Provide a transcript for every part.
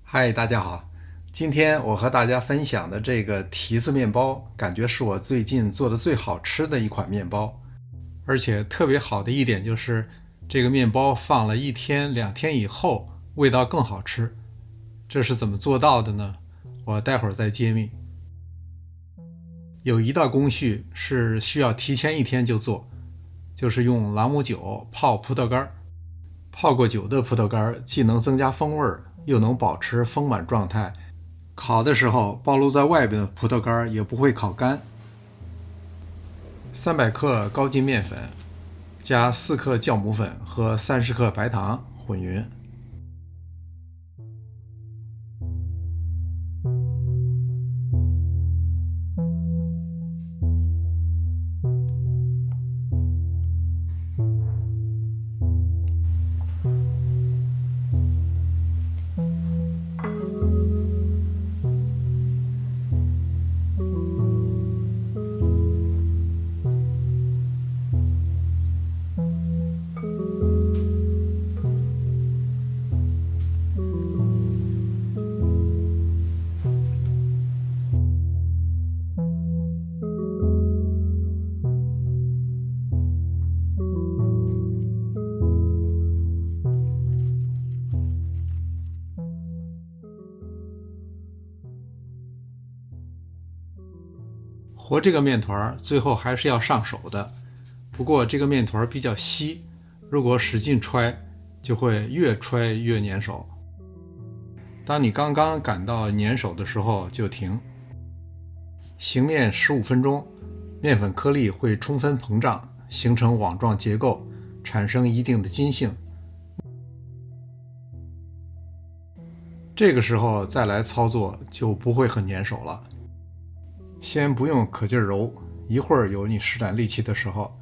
嗨，大家好！今天我和大家分享的这个提子面包，感觉是我最近做的最好吃的一款面包。而且特别好的一点就是，这个面包放了1天、2天以后，味道更好吃。这是怎么做到的呢？我待会儿再揭秘。有一道工序是需要提前1天就做，就是用朗姆酒泡葡萄干。泡过酒的葡萄干既能增加风味，又能保持丰满状态。烤的时候，暴露在外边的葡萄干也不会烤干。300克高筋面粉，加4克酵母粉和30克白糖混匀。和这个面团最后还是要上手的，不过这个面团比较稀，如果使劲揣，就会越揣越粘手。当你刚刚感到粘手的时候就停。醒面15分钟，面粉颗粒会充分膨胀，形成网状结构，产生一定的筋性。这个时候再来操作就不会很粘手了。先不用可劲揉，一会儿有你施展力气的时候。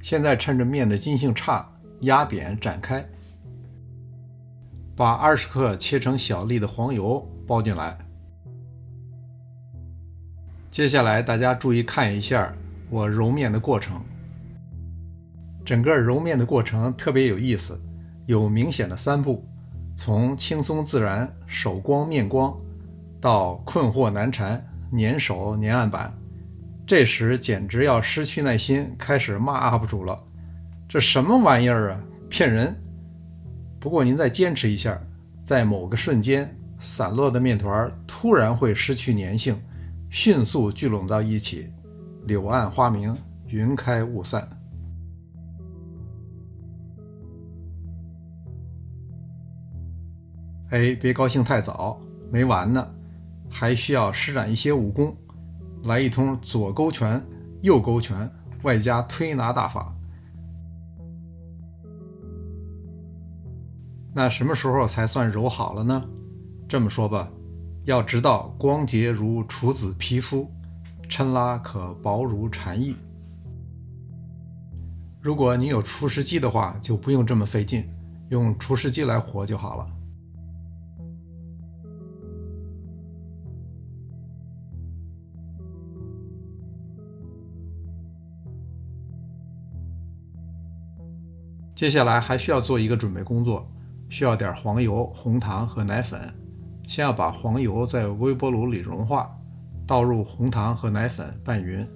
现在趁着面的筋性差，压扁展开，把20克切成小粒的黄油包进来。接下来大家注意看一下我揉面的过程。整个揉面的过程特别有意思，有明显的3步，从轻松自然、手光面光，到困惑难缠、粘手粘案板。这时简直要失去耐心，开始骂 UP 主了，这什么玩意儿啊，骗人！不过您再坚持一下，在某个瞬间，散落的面团突然会失去粘性，迅速聚拢到一起，柳暗花明，云开雾散。别高兴太早，没完呢，还需要施展一些武功，来一通左勾拳、右勾拳，外加推拿大法。那什么时候才算揉好了呢？这么说吧，要直到光洁如处子皮肤，抻拉可薄如蝉翼。如果你有除湿机的话，就不用这么费劲，用除湿机来和就好了。接下来还需要做一个准备工作，需要点黄油、红糖和奶粉。先要把黄油在微波炉里融化，倒入红糖和奶粉拌匀。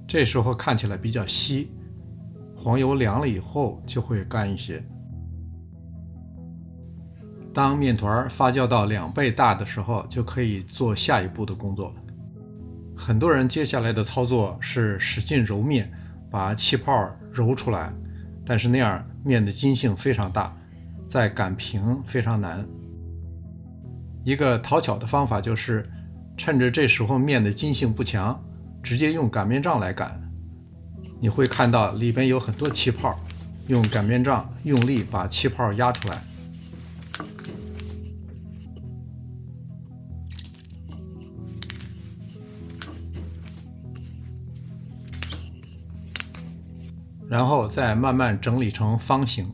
这时候看起来比较稀，黄油凉了以后就会干一些。当面团发酵到2倍大的时候，就可以做下一步的工作。很多人接下来的操作是使劲揉面，把气泡揉出来，但是那样面的筋性非常大，再擀平非常难。一个讨巧的方法就是趁着这时候面的筋性不强，直接用擀面杖来擀。你会看到里边有很多气泡，用擀面杖用力把气泡压出来。然后再慢慢整理成方形。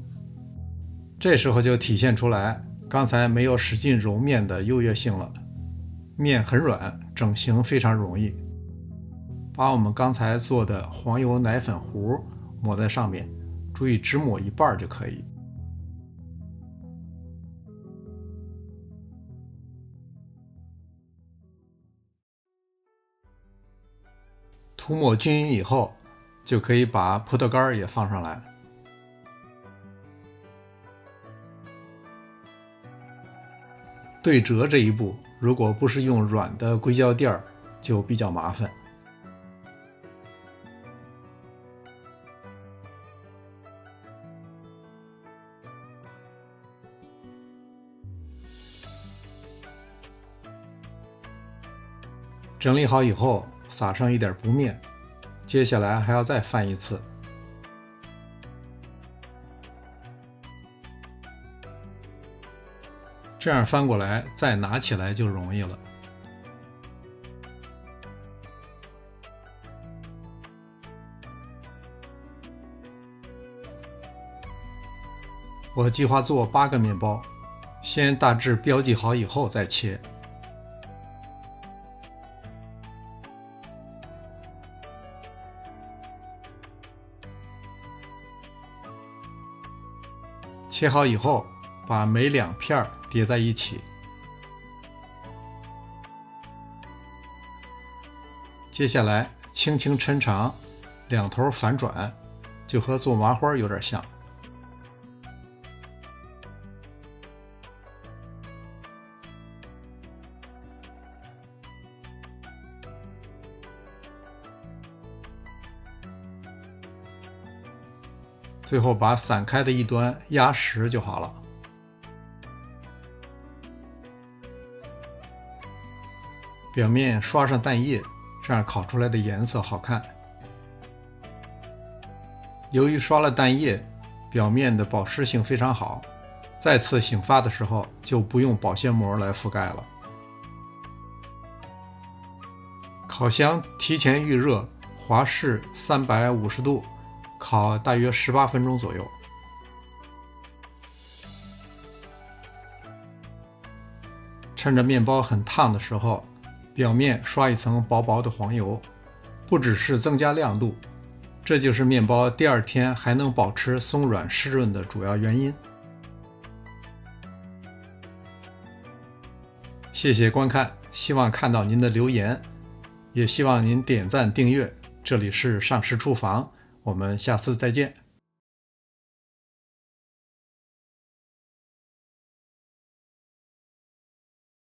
这时候就体现出来刚才没有使劲揉面的优越性了。面很软，整形非常容易。把我们刚才做的黄油奶粉糊抹在上面，注意只抹一半就可以。涂抹均匀以后，就可以把葡萄干也放上来。对折这一步，如果不是用软的硅胶垫儿，就比较麻烦。整理好以后，撒上一点不面，接下来还要再翻一次。这样翻过来，再拿起来就容易了。我计划做8个面包，先大致标记好以后再切。切好以后，把每2片叠在一起。接下来轻轻抻长，两头反转，就和做麻花有点像。最后把散开的一端压实就好了。表面刷上蛋液，这样烤出来的颜色好看。由于刷了蛋液，表面的保湿性非常好，再次醒发的时候就不用保鲜膜来覆盖了。烤箱提前预热，华氏350度，烤大约18分钟左右。趁着面包很烫的时候，表面刷一层薄薄的黄油，不只是增加亮度，这就是面包第2天还能保持松软湿润的主要原因。谢谢观看，希望看到您的留言，也希望您点赞订阅。这里是上师厨房，我们下次再见。